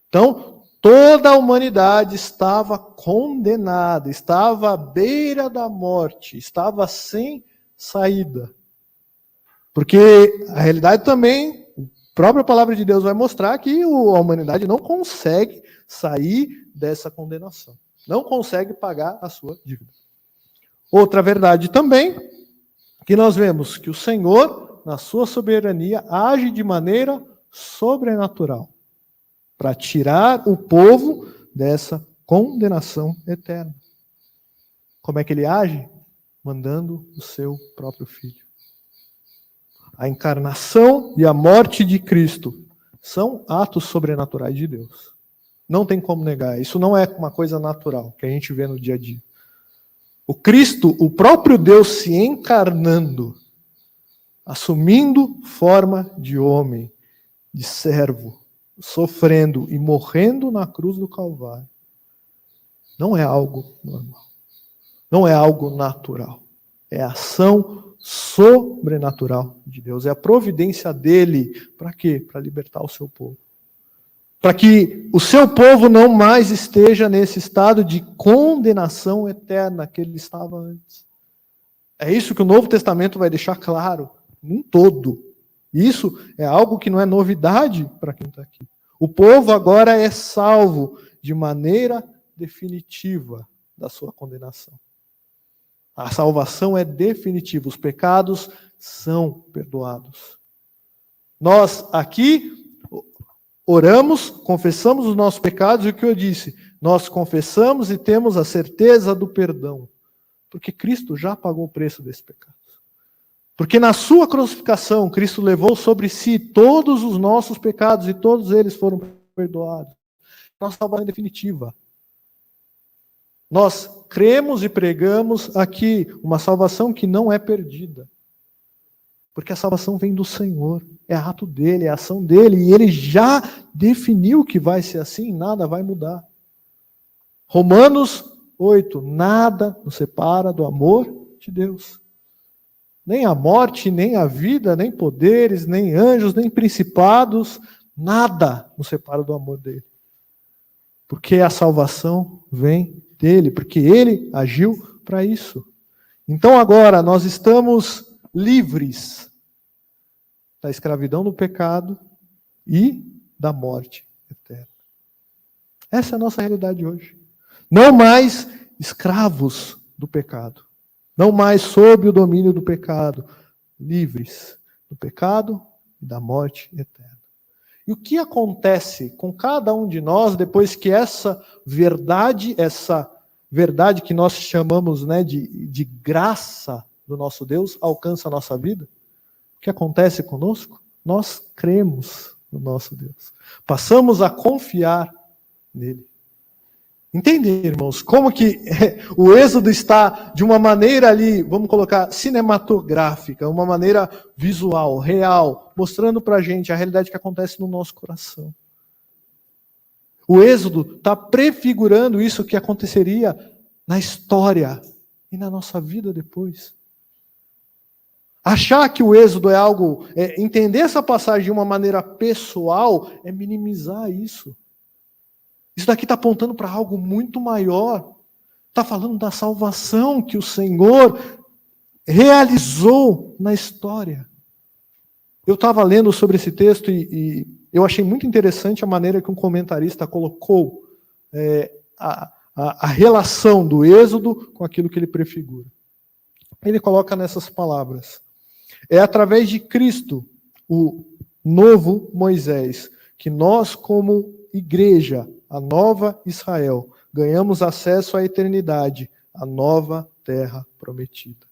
Speaker 1: Então, toda a humanidade estava condenada, estava à beira da morte, estava sem saída. Porque a realidade também, a própria palavra de Deus vai mostrar que a humanidade não consegue sair dessa condenação. Não consegue pagar a sua dívida. Outra verdade também, que nós vemos que o Senhor, na sua soberania, age de maneira sobrenatural para tirar o povo dessa condenação eterna. Como é que ele age? Mandando o seu próprio filho. A encarnação e a morte de Cristo são atos sobrenaturais de Deus. Não tem como negar. Isso não é uma coisa natural que a gente vê no dia a dia. O Cristo, o próprio Deus se encarnando, assumindo forma de homem, de servo, sofrendo e morrendo na cruz do Calvário, não é algo normal. Não é algo natural. É a ação sobrenatural de Deus. É a providência dele. Para quê? Para libertar o seu povo. Para que o seu povo não mais esteja nesse estado de condenação eterna que ele estava antes. É isso que o Novo Testamento vai deixar claro, num todo. Isso é algo que não é novidade para quem está aqui. O povo agora é salvo de maneira definitiva da sua condenação. A salvação é definitiva, os pecados são perdoados. Nós aqui oramos, confessamos os nossos pecados, e o que eu disse? Nós confessamos e temos a certeza do perdão, porque Cristo já pagou o preço desse pecado. Porque na sua crucificação, Cristo levou sobre si todos os nossos pecados e todos eles foram perdoados. Nossa salvação definitiva. Nós cremos e pregamos aqui uma salvação que não é perdida. Porque a salvação vem do Senhor, é ato dele, é ação dele, e ele já definiu que vai ser assim, nada vai mudar. Romanos 8, nada nos separa do amor de Deus. Nem a morte, nem a vida, nem poderes, nem anjos, nem principados, nada nos separa do amor dele. Porque a salvação vem dele, porque ele agiu para isso. Então agora nós estamos livres da escravidão do pecado e da morte eterna. Essa é a nossa realidade hoje. Não mais escravos do pecado. Não mais sob o domínio do pecado. Livres do pecado e da morte eterna. E o que acontece com cada um de nós depois que essa verdade que nós chamamos, né, de graça do nosso Deus, alcança a nossa vida? O que acontece conosco? Nós cremos no nosso Deus. Passamos a confiar nele. Entendem, irmãos, como que o êxodo está de uma maneira ali, vamos colocar, cinematográfica, uma maneira visual, real, mostrando para a gente a realidade que acontece no nosso coração. O êxodo está prefigurando isso que aconteceria na história e na nossa vida depois. Achar que o êxodo é algo, entender essa passagem de uma maneira pessoal, é minimizar isso. Isso daqui está apontando para algo muito maior. Está falando da salvação que o Senhor realizou na história. Eu estava lendo sobre esse texto e eu achei muito interessante a maneira que um comentarista colocou a relação do êxodo com aquilo que ele prefigura. Ele coloca nessas palavras. É através de Cristo, o novo Moisés, que nós, como igreja, a nova Israel, ganhamos acesso à eternidade, à nova terra prometida.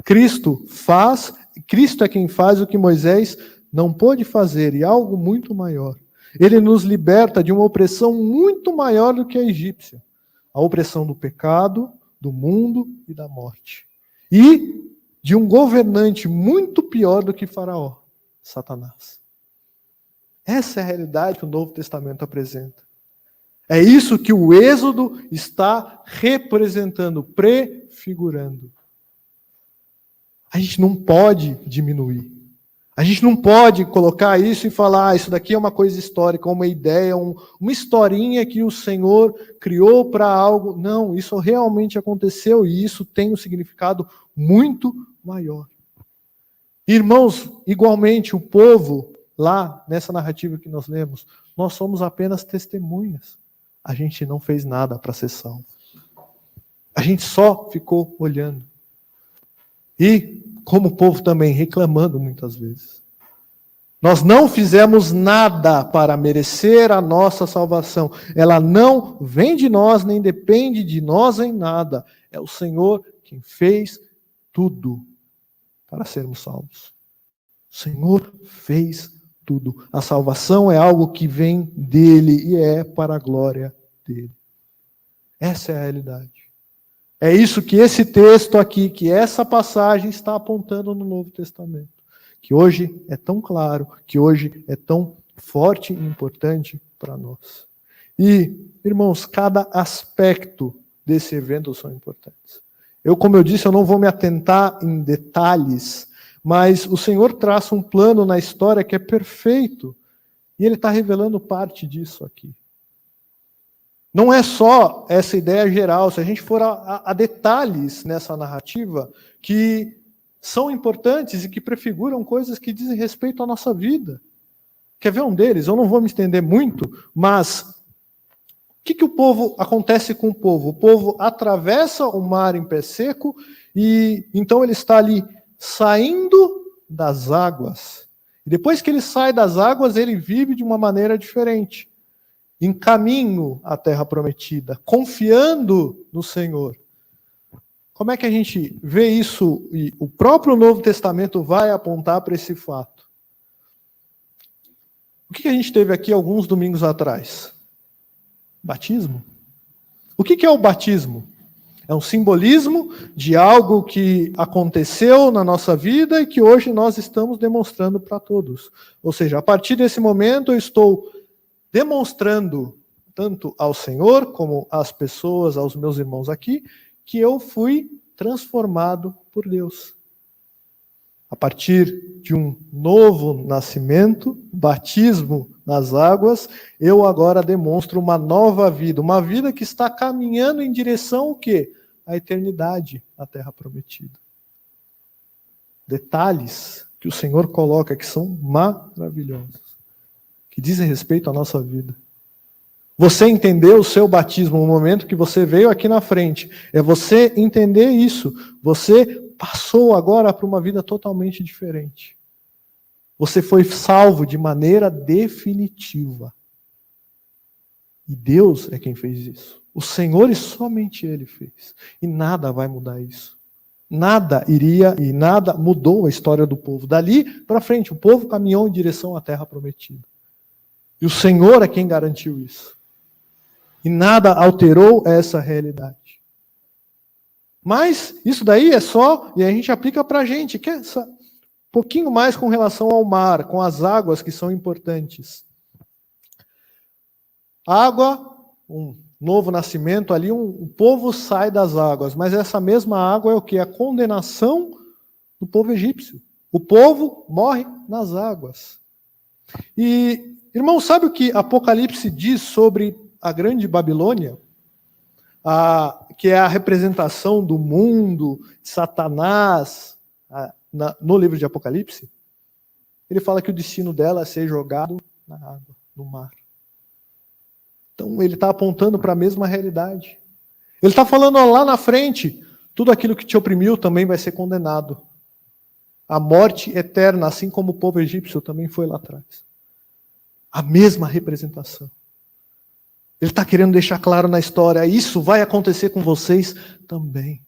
Speaker 1: Cristo é quem faz o que Moisés não pôde fazer, e algo muito maior. Ele nos liberta de uma opressão muito maior do que a egípcia, a opressão do pecado, do mundo e da morte. E de um governante muito pior do que Faraó, Satanás. Essa é a realidade que o Novo Testamento apresenta. É isso que o Êxodo está representando, prefigurando. A gente não pode diminuir. A gente não pode colocar isso e falar, isso daqui é uma coisa histórica, uma ideia, uma historinha que o Senhor criou para algo. Não, isso realmente aconteceu e isso tem um significado muito maior. Irmãos, igualmente o povo, lá nessa narrativa que nós lemos, nós somos apenas testemunhas. A gente não fez nada para ser salvo. A gente só ficou olhando. E, como o povo também, reclamando muitas vezes. Nós não fizemos nada para merecer a nossa salvação. Ela não vem de nós, nem depende de nós em nada. É o Senhor quem fez tudo para sermos salvos. O Senhor fez tudo. A salvação é algo que vem dele e é para a glória dele. Essa é a realidade. É isso que esse texto aqui, que essa passagem está apontando no Novo Testamento. Que hoje é tão claro, que hoje é tão forte e importante para nós. E, irmãos, cada aspecto desse evento são importantes. Como eu disse, eu não vou me atentar em detalhes, mas o Senhor traça um plano na história que é perfeito. E Ele está revelando parte disso aqui. Não é só essa ideia geral, se a gente for a detalhes nessa narrativa que são importantes e que prefiguram coisas que dizem respeito à nossa vida. Quer ver um deles? Eu não vou me estender muito, mas o que acontece com o povo? O povo atravessa o mar em pé seco e então ele está ali saindo das águas. E depois que ele sai das águas, ele vive de uma maneira diferente. Em caminho à terra prometida, confiando no Senhor. Como é que a gente vê isso? E o próprio Novo Testamento vai apontar para esse fato. O que a gente teve aqui alguns domingos atrás? Batismo. O que é o batismo? É um simbolismo de algo que aconteceu na nossa vida e que hoje nós estamos demonstrando para todos. Ou seja, a partir desse momento eu estou demonstrando, tanto ao Senhor como às pessoas, aos meus irmãos aqui, que eu fui transformado por Deus. A partir de um novo nascimento, batismo nas águas, eu agora demonstro uma nova vida, uma vida que está caminhando em direção ao quê? A eternidade, a terra prometida. Detalhes que o Senhor coloca que são maravilhosos, que dizem respeito à nossa vida. Você entendeu o seu batismo no momento que você veio aqui na frente. É você entender isso. Você passou agora para uma vida totalmente diferente. Você foi salvo de maneira definitiva. E Deus é quem fez isso. O Senhor e somente Ele fez. E nada vai mudar isso. Nada iria e nada mudou a história do povo. Dali para frente, o povo caminhou em direção à terra prometida. E o Senhor é quem garantiu isso. E nada alterou essa realidade. Mas isso daí é só, e a gente aplica para a gente, que é um pouquinho mais com relação ao mar, com as águas que são importantes. Água, um novo nascimento ali, o povo sai das águas, mas essa mesma água é o que? A condenação do povo egípcio. O povo morre nas águas. E, irmão, sabe o que Apocalipse diz sobre a grande Babilônia? Que é a representação do mundo, de Satanás, no livro de Apocalipse. Ele fala que o destino dela é ser jogado na água, no mar. Então ele está apontando para a mesma realidade. Ele está falando lá na frente, tudo aquilo que te oprimiu também vai ser condenado. A morte eterna, assim como o povo egípcio também foi lá atrás. A mesma representação. Ele está querendo deixar claro na história, isso vai acontecer com vocês também.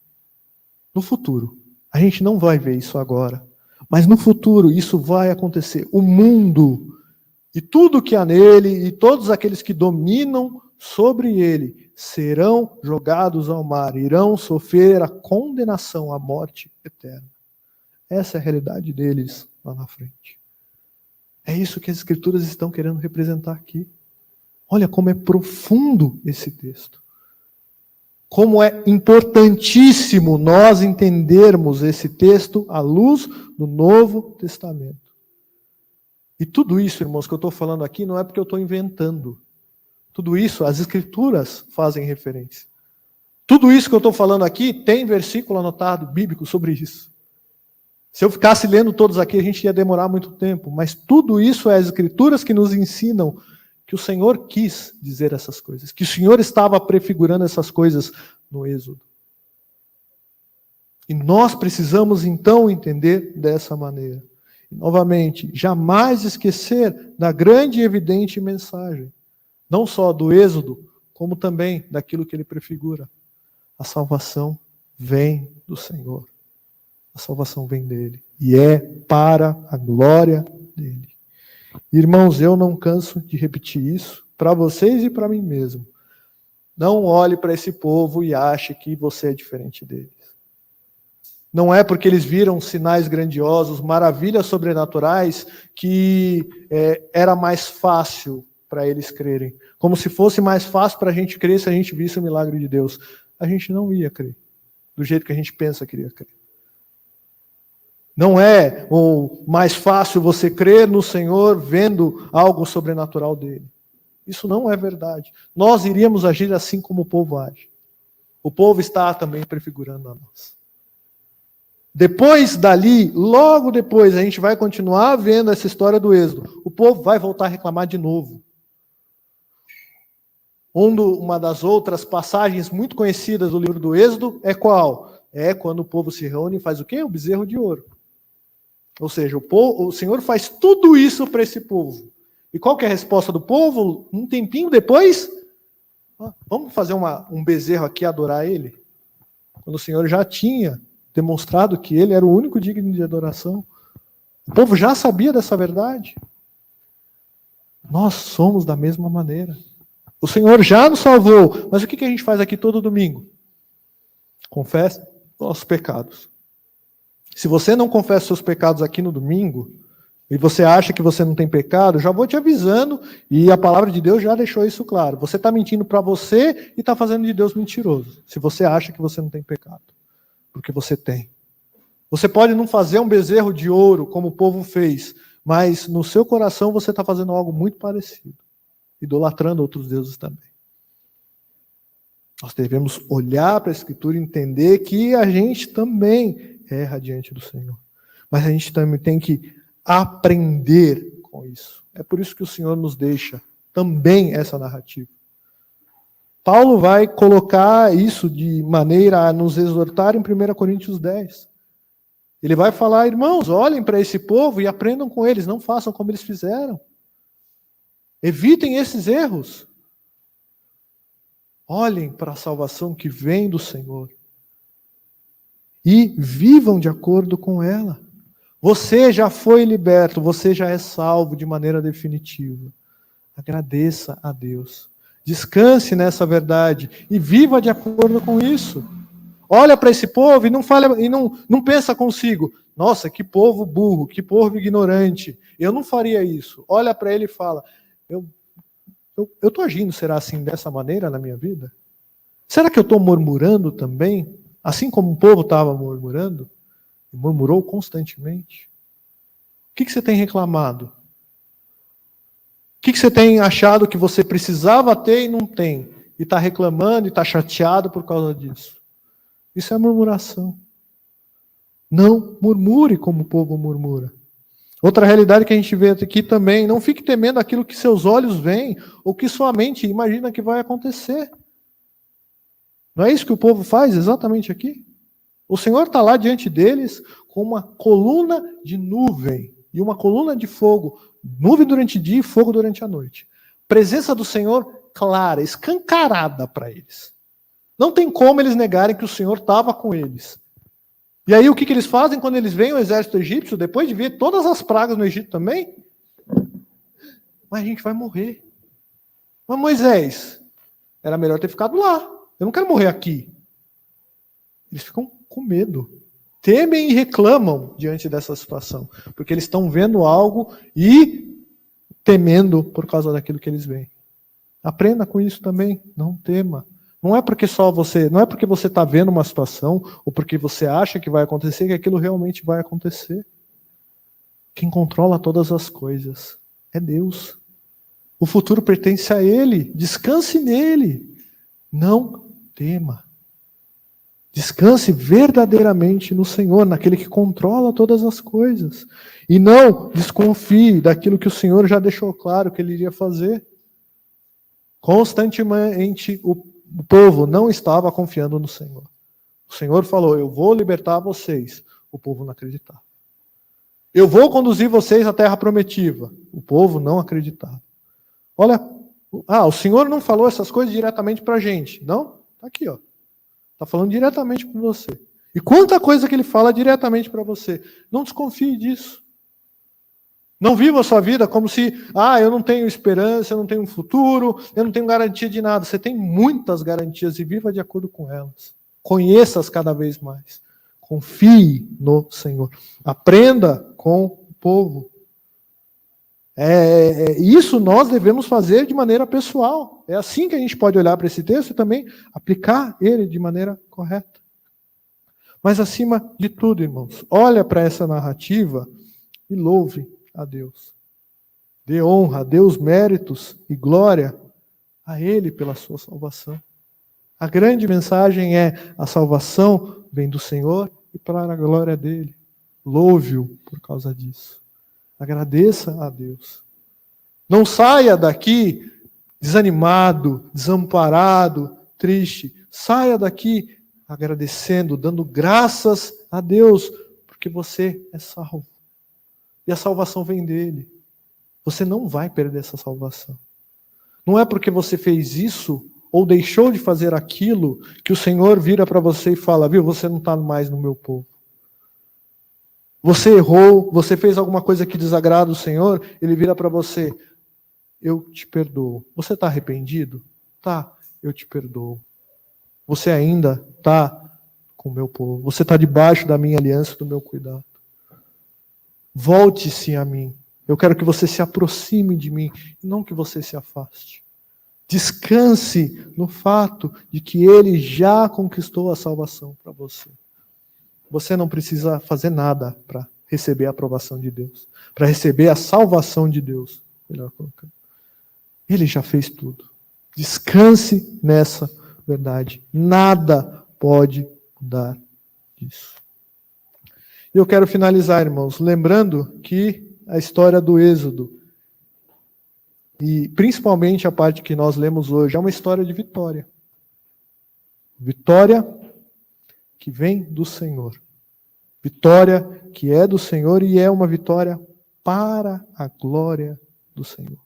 Speaker 1: No futuro. A gente não vai ver isso agora. Mas no futuro isso vai acontecer. O mundo e tudo que há nele e todos aqueles que dominam sobre ele serão jogados ao mar, irão sofrer a condenação, a morte eterna. Essa é a realidade deles lá na frente. É isso que as Escrituras estão querendo representar aqui. Olha como é profundo esse texto. Como é importantíssimo nós entendermos esse texto à luz do Novo Testamento. E tudo isso, irmãos, que eu estou falando aqui não é porque eu estou inventando. Tudo isso, as Escrituras fazem referência. Tudo isso que eu estou falando aqui tem versículo anotado bíblico sobre isso. Se eu ficasse lendo todos aqui, a gente ia demorar muito tempo. Mas tudo isso é as Escrituras que nos ensinam que o Senhor quis dizer essas coisas, que o Senhor estava prefigurando essas coisas no Êxodo. E nós precisamos então entender dessa maneira. E, novamente, jamais esquecer da grande e evidente mensagem, não só do Êxodo, como também daquilo que ele prefigura. A salvação vem do Senhor. A salvação vem dele. E é para a glória dele. Irmãos, eu não canso de repetir isso para vocês e para mim mesmo. Não olhe para esse povo e ache que você é diferente deles. Não é porque eles viram sinais grandiosos, maravilhas sobrenaturais, que era mais fácil para eles crerem. Como se fosse mais fácil para a gente crer se a gente visse o milagre de Deus. A gente não ia crer, do jeito que a gente pensa que iria crer. Não é mais fácil você crer no Senhor vendo algo sobrenatural dele. Isso não é verdade. Nós iríamos agir assim como o povo age. O povo está também prefigurando a nós. Depois dali, logo depois, a gente vai continuar vendo essa história do Êxodo. O povo vai voltar a reclamar de novo. Uma das outras passagens muito conhecidas do livro do Êxodo é qual? É quando o povo se reúne e faz o quê? O bezerro de ouro. Ou seja, o Senhor faz tudo isso para esse povo. E qual que é a resposta do povo? Um tempinho depois, vamos fazer um bezerro aqui e adorar ele? quando o Senhor já tinha demonstrado que ele era o único digno de adoração. O povo já sabia dessa verdade. Nós somos da mesma maneira. O Senhor já nos salvou, mas o que a gente faz aqui todo domingo? Confessa nossos pecados. Se você não confessa seus pecados aqui no domingo, e você acha que você não tem pecado, já vou te avisando, e a palavra de Deus já deixou isso claro. Você está mentindo para você e está fazendo de Deus mentiroso, se você acha que você não tem pecado. Porque você tem. Você pode não fazer um bezerro de ouro, como o povo fez, mas no seu coração você está fazendo algo muito parecido, idolatrando outros deuses também. Nós devemos olhar para a Escritura e entender que a gente também erra diante do Senhor. Mas a gente também tem que aprender com isso. É por isso que o Senhor nos deixa também essa narrativa. Paulo vai colocar isso de maneira a nos exortar em 1 Coríntios 10. Ele vai falar, irmãos, olhem para esse povo e aprendam com eles, não façam como eles fizeram. Evitem esses erros. Olhem para a salvação que vem do Senhor. E vivam de acordo com ela. Você já foi liberto, você já é salvo de maneira definitiva. Agradeça a Deus. Descanse nessa verdade e viva de acordo com isso. Olha para esse povo e não pensa consigo, nossa, que povo burro, que povo ignorante. Eu não faria isso. Olha para ele e fala, eu estou agindo, será assim, dessa maneira na minha vida? Será que eu estou murmurando também? Assim como o povo estava murmurando? E murmurou constantemente. O que você tem reclamado? O que você tem achado que você precisava ter e não tem? E está reclamando e está chateado por causa disso? Isso é murmuração. Não murmure como o povo murmura. Outra realidade que a gente vê aqui também, não fique temendo aquilo que seus olhos veem ou que sua mente imagina que vai acontecer. Não é isso que o povo faz exatamente aqui? O Senhor está lá diante deles com uma coluna de nuvem e uma coluna de fogo. Nuvem durante o dia e fogo durante a noite. Presença do Senhor clara, escancarada para eles. Não tem como eles negarem que o Senhor estava com eles. E aí o que eles fazem quando eles veem o exército egípcio, depois de ver todas as pragas no Egito também? Mas a gente vai morrer. Mas Moisés, era melhor ter ficado lá. Eu não quero morrer aqui. Eles ficam com medo. Temem e reclamam diante dessa situação. Porque eles estão vendo algo e temendo por causa daquilo que eles veem. Aprenda com isso também. Não tema. Não é porque você está vendo uma situação, ou porque você acha que vai acontecer, que aquilo realmente vai acontecer. Quem controla todas as coisas é Deus. O futuro pertence a Ele. Descanse nele. Não tema. Descanse verdadeiramente no Senhor, naquele que controla todas as coisas. E não desconfie daquilo que o Senhor já deixou claro que Ele iria fazer. Constantemente o povo não estava confiando no Senhor. O Senhor falou, eu vou libertar vocês. O povo não acreditava. Eu vou conduzir vocês à terra prometida. O povo não acreditava. Olha, o Senhor não falou essas coisas diretamente para a gente. Não? Está aqui, ó. Está falando diretamente com você. E quanta coisa que Ele fala diretamente para você. Não desconfie disso. Não viva a sua vida como se, eu não tenho esperança, eu não tenho um futuro, eu não tenho garantia de nada. Você tem muitas garantias e viva de acordo com elas. Conheça-as cada vez mais. Confie no Senhor. Aprenda com o povo. Isso nós devemos fazer de maneira pessoal. É assim que a gente pode olhar para esse texto e também aplicar ele de maneira correta. Mas acima de tudo, irmãos, olha para essa narrativa e louve a Deus. Dê honra, dê os méritos e glória a Ele pela sua salvação. A grande mensagem é: a salvação vem do Senhor e para a glória dele. Louve-o por causa disso. Agradeça a Deus. Não saia daqui desanimado, desamparado, triste. Saia daqui agradecendo, dando graças a Deus, porque você é salvo. E a salvação vem dele. Você não vai perder essa salvação. Não é porque você fez isso ou deixou de fazer aquilo, que o Senhor vira para você e fala, viu, você não está mais no meu povo. Você errou, você fez alguma coisa que desagrada o Senhor, ele vira para você, eu te perdoo. Você está arrependido? Tá, eu te perdoo. Você ainda está com o meu povo. Você está debaixo da minha aliança, do meu cuidado. Volte-se a mim. Eu quero que você se aproxime de mim, e não que você se afaste. Descanse no fato de que Ele já conquistou a salvação para você. Você não precisa fazer nada para receber a aprovação de Deus, para receber a salvação de Deus. Melhor colocando. Ele já fez tudo. Descanse nessa verdade. Nada pode mudar isso. E eu quero finalizar, irmãos, lembrando que a história do Êxodo, e principalmente a parte que nós lemos hoje, é uma história de vitória. Vitória que vem do Senhor. Vitória que é do Senhor e é uma vitória para a glória do Senhor.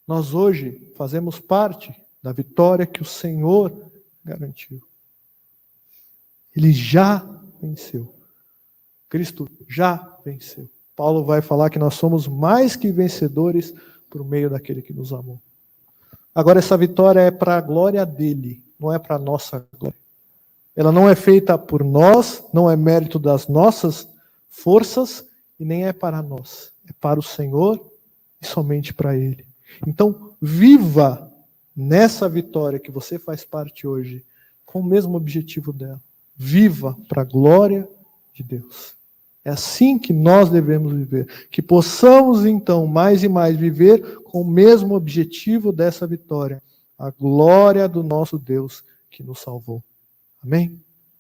Speaker 1: Nós hoje fazemos parte da vitória que o Senhor garantiu. Ele já venceu. Cristo já venceu. Paulo vai falar que nós somos mais que vencedores por meio daquele que nos amou. Agora, essa vitória é para a glória dele, não é para a nossa glória. Ela não é feita por nós, não é mérito das nossas forças e nem é para nós. É para o Senhor e somente para Ele. Então, viva nessa vitória que você faz parte hoje, com o mesmo objetivo dela. Viva para a glória de Deus. É assim que nós devemos viver. Que possamos, então, mais e mais viver com o mesmo objetivo dessa vitória. A glória do nosso Deus que nos salvou. Amém?